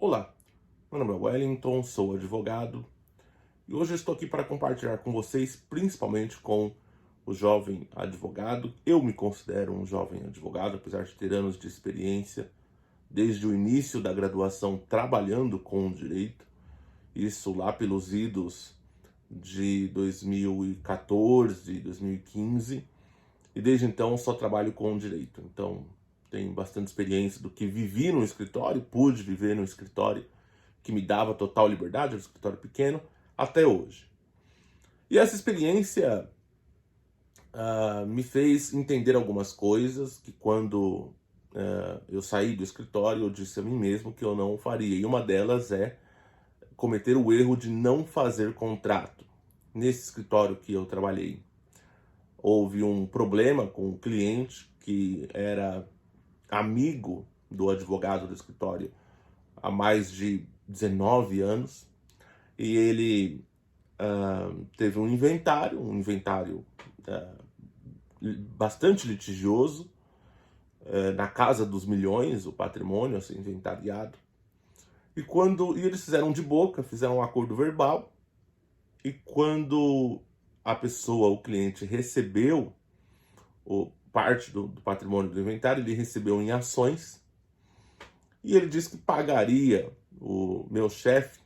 Olá, meu nome é Wellington, sou advogado e hoje eu estou aqui para compartilhar com vocês, principalmente com o jovem advogado. Eu me considero um jovem advogado, apesar de ter anos de experiência, desde o início da graduação trabalhando com o direito, isso lá pelos idos de 2014, 2015, e desde então só trabalho com o direito. Então, tenho bastante experiência do que vivi no escritório, pude viver no escritório, que me dava total liberdade, era um escritório pequeno, até hoje. E essa experiência me fez entender algumas coisas que quando eu saí do escritório, eu disse a mim mesmo que eu não faria. E uma delas é cometer o erro de não fazer contrato. Nesse escritório que eu trabalhei, houve um problema com um cliente que era amigo do advogado do escritório há mais de 19 anos, e ele teve um inventário bastante litigioso, na casa dos milhões, o patrimônio assim, inventariado. E eles fizeram de boca, fizeram um acordo verbal, e quando a pessoa, o cliente, recebeu parte do patrimônio do inventário, ele recebeu em ações, e ele disse que pagaria o meu chefe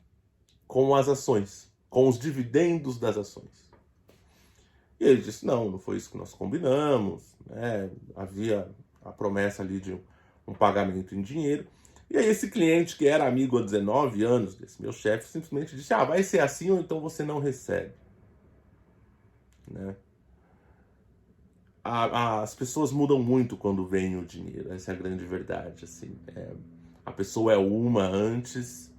com as ações, com os dividendos das ações. E ele disse, não foi isso que nós combinamos, né? Havia a promessa ali de um pagamento em dinheiro. E aí esse cliente, que era amigo há 19 anos desse meu chefe, simplesmente disse, vai ser assim ou então você não recebe. Né? As pessoas mudam muito quando vem o dinheiro, essa é a grande verdade. Assim, a pessoa é uma antes,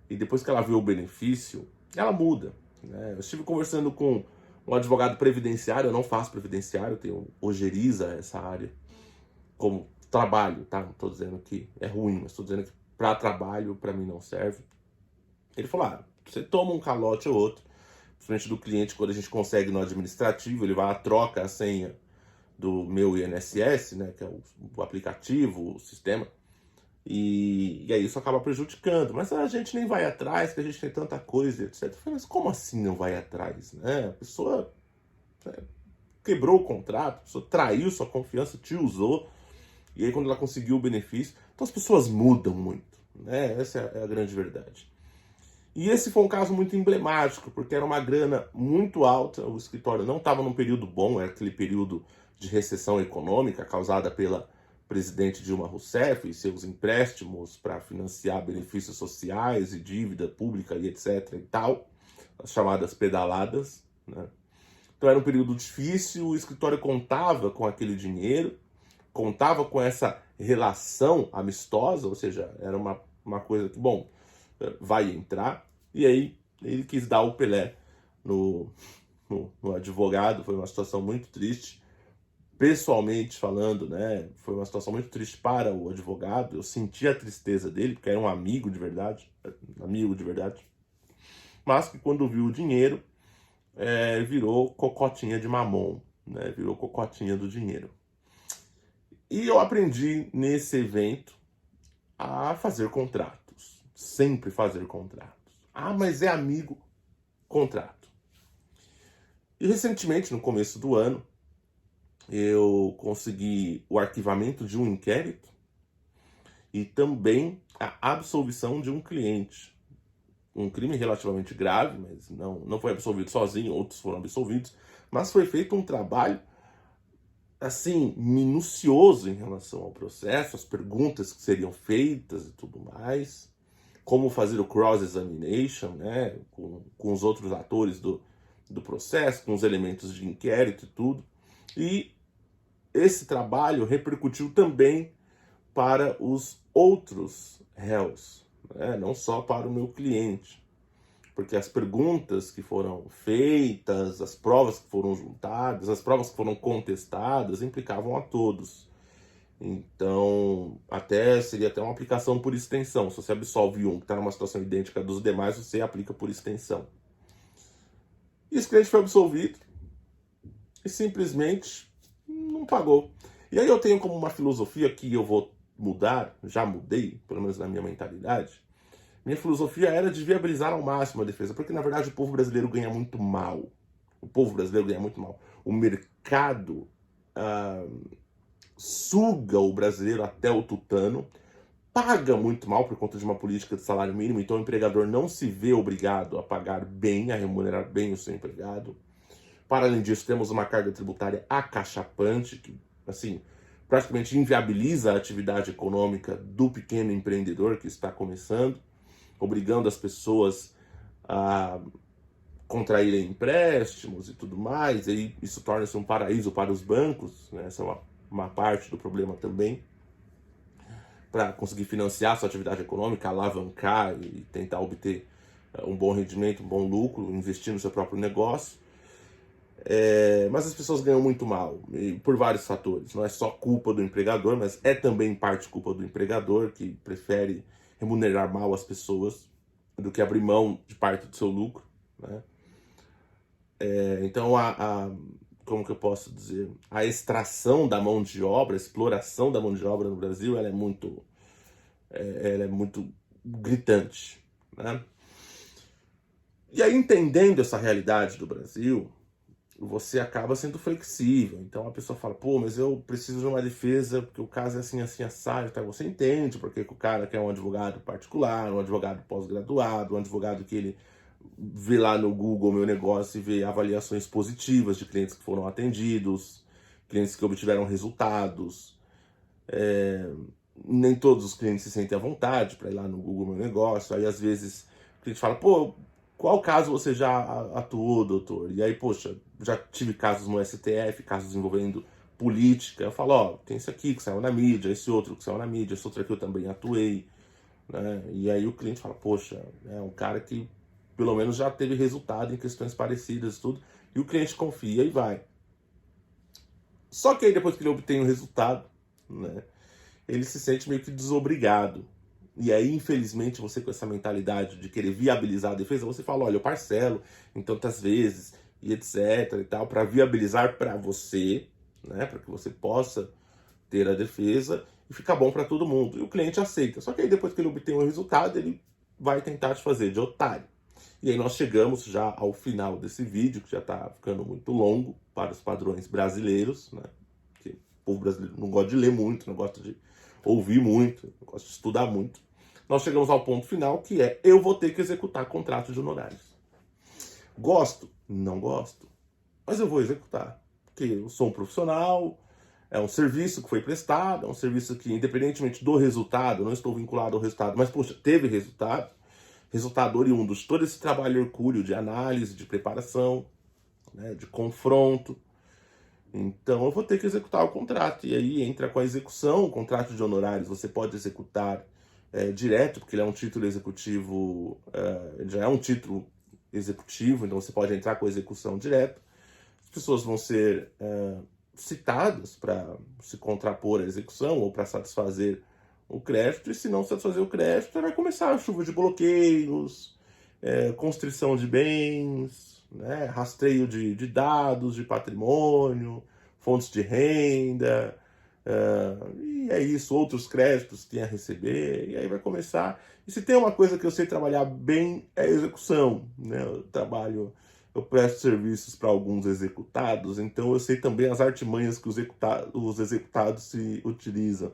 e depois que ela vê o benefício, ela muda. Né? Eu estive conversando com um advogado previdenciário, eu não faço previdenciário, eu tenho ojeriza essa área como trabalho, tá? Não estou dizendo que é ruim, mas estou dizendo que para trabalho, para mim não serve. Ele falou, você toma um calote ou outro, principalmente do cliente, quando a gente consegue no administrativo, ele vai lá, troca a senha do meu INSS, né, que é o aplicativo, o sistema, e aí isso acaba prejudicando. Mas a gente nem vai atrás, que a gente tem tanta coisa, etc. Eu falei, mas como assim não vai atrás? Né? A pessoa quebrou o contrato, a pessoa traiu sua confiança, te usou, e aí quando ela conseguiu o benefício... Então as pessoas mudam muito, né? Essa é a grande verdade. E esse foi um caso muito emblemático, porque era uma grana muito alta, o escritório não estava num período bom, era aquele período de recessão econômica causada pela presidente Dilma Rousseff e seus empréstimos para financiar benefícios sociais e dívida pública e etc. e tal, as chamadas pedaladas. Né? Então era um período difícil, o escritório contava com aquele dinheiro, contava com essa relação amistosa, ou seja, era uma coisa que, bom, vai entrar, e aí ele quis dar o Pelé no advogado. Foi uma situação muito triste, pessoalmente falando, né? Foi uma situação muito triste para o advogado. Eu senti a tristeza dele, porque era um amigo de verdade, mas que quando viu o dinheiro, virou cocotinha de mamon, né? Virou cocotinha do dinheiro. E eu aprendi nesse evento a fazer contratos, sempre fazer contratos. Mas é amigo, contrato. E recentemente, no começo do ano, eu consegui o arquivamento de um inquérito e também a absolvição de um cliente. Um crime relativamente grave, mas não foi absolvido sozinho, outros foram absolvidos, mas foi feito um trabalho assim, minucioso em relação ao processo, as perguntas que seriam feitas e tudo mais, como fazer o cross-examination, né, com os outros atores do processo, com os elementos de inquérito e tudo. E esse trabalho repercutiu também para os outros réus, né, não só para o meu cliente. Porque as perguntas que foram feitas, as provas que foram juntadas, as provas que foram contestadas, implicavam a todos. Então, seria até uma aplicação por extensão. Se você absolve um que está numa situação idêntica dos demais, você aplica por extensão. E esse cliente foi absolvido e simplesmente não pagou. E aí eu tenho como uma filosofia que eu vou mudar, já mudei, pelo menos na minha mentalidade, Minha filosofia era de viabilizar ao máximo a defesa, porque na verdade o povo brasileiro ganha muito mal. O povo brasileiro ganha muito mal. O mercado suga o brasileiro até o tutano, paga muito mal por conta de uma política de salário mínimo, então o empregador não se vê obrigado a pagar bem, a remunerar bem o seu empregado. Para além disso, temos uma carga tributária acachapante, que, assim, praticamente inviabiliza a atividade econômica do pequeno empreendedor que está começando, obrigando as pessoas a contraírem empréstimos e tudo mais, e isso torna-se um paraíso para os bancos, né? Essa é uma parte do problema também, para conseguir financiar a sua atividade econômica, alavancar e tentar obter um bom rendimento, um bom lucro, investir no seu próprio negócio. Mas as pessoas ganham muito mal, por vários fatores. Não é só culpa do empregador, mas é também parte culpa do empregador, que prefere remunerar mal as pessoas do que abrir mão de parte do seu lucro, né? Então, como que eu posso dizer? A extração da mão de obra, a exploração da mão de obra no Brasil, ela é muito gritante, né? E aí, entendendo essa realidade do Brasil, você acaba sendo flexível. Então a pessoa fala, pô, mas eu preciso de uma defesa porque o caso é assim, assim, assado. Tá? Você entende porque o cara quer um advogado particular, um advogado pós-graduado, um advogado que ele vê lá no Google Meu Negócio e vê avaliações positivas de clientes que foram atendidos, clientes que obtiveram resultados. Nem todos os clientes se sentem à vontade para ir lá no Google Meu Negócio. Aí às vezes o cliente fala, pô, qual caso você já atuou, doutor? E aí, poxa, já tive casos no STF, casos envolvendo política. Eu falo, ó, tem esse aqui que saiu na mídia, esse outro que saiu na mídia, esse outro aqui eu também atuei, né? E aí o cliente fala, poxa, é um cara que pelo menos já teve resultado em questões parecidas e tudo, e o cliente confia e vai. Só que aí depois que ele obtém o resultado, né, ele se sente meio que desobrigado. E aí, infelizmente, você com essa mentalidade de querer viabilizar a defesa, você fala, olha, eu parcelo em tantas vezes e etc e tal, para viabilizar para você, né, para que você possa ter a defesa e ficar bom para todo mundo. E o cliente aceita. Só que aí depois que ele obtém o resultado, ele vai tentar te fazer de otário. E aí nós chegamos já ao final desse vídeo, que já está ficando muito longo para os padrões brasileiros, né? Porque o povo brasileiro não gosta de ler muito, não gosta de ouvir muito, não gosta de estudar muito. Nós chegamos ao ponto final, que é, eu vou ter que executar contrato de honorários. Gosto? Não gosto. Mas eu vou executar. Porque eu sou um profissional, é um serviço que foi prestado, é um serviço que, independentemente do resultado, não estou vinculado ao resultado, mas, poxa, teve resultado. Resultado oriundo de todo esse trabalho hercúleo de análise, de preparação, né, de confronto. Então eu vou ter que executar o contrato. E aí entra com a execução, o contrato de honorários você pode executar direto, porque ele é um título executivo, já é um título executivo, então você pode entrar com a execução direto. As pessoas vão ser citadas para se contrapor à execução ou para satisfazer o crédito, e se não satisfazer o crédito, vai começar a chuva de bloqueios, constrição de bens, né, rastreio de dados, de patrimônio, fontes de renda, e é isso, outros créditos que tem a receber, e aí vai começar. E se tem uma coisa que eu sei trabalhar bem, é a execução, né? Eu presto serviços para alguns executados, então eu sei também as artimanhas que os executados se utilizam.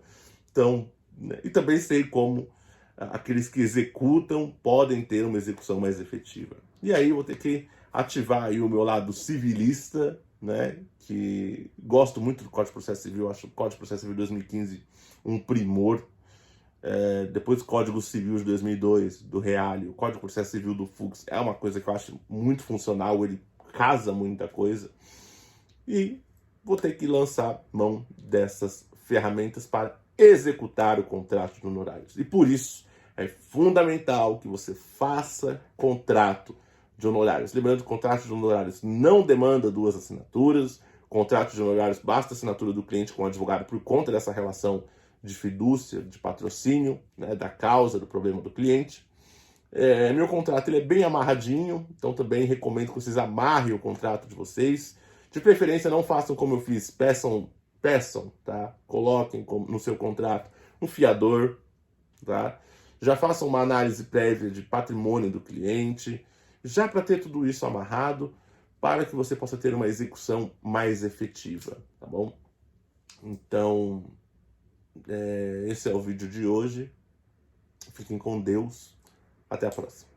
Então, né? E também sei como aqueles que executam podem ter uma execução mais efetiva. E aí eu vou ter que ativar aí o meu lado civilista, né? Que gosto muito do Código de Processo Civil, acho o Código de Processo Civil de 2015 um primor. Depois do Código Civil de 2002, do Reale, o Código de Processo Civil do Fux é uma coisa que eu acho muito funcional, ele casa muita coisa. E vou ter que lançar mão dessas ferramentas para executar o contrato de honorários. E por isso é fundamental que você faça contrato de honorários. Lembrando que o contrato de honorários não demanda 2 assinaturas. Contrato de honorários basta a assinatura do cliente com o advogado por conta dessa relação de fidúcia, de patrocínio, né, da causa, do problema do cliente. Meu contrato ele é bem amarradinho, então também recomendo que vocês amarrem o contrato de vocês. De preferência, não façam como eu fiz, peçam, tá? Coloquem no seu contrato um fiador, tá? já faça uma análise prévia de patrimônio do cliente, já para ter tudo isso amarrado, para que você possa ter uma execução mais efetiva, tá bom? Então, esse é o vídeo de hoje. Fiquem com Deus. Até a próxima.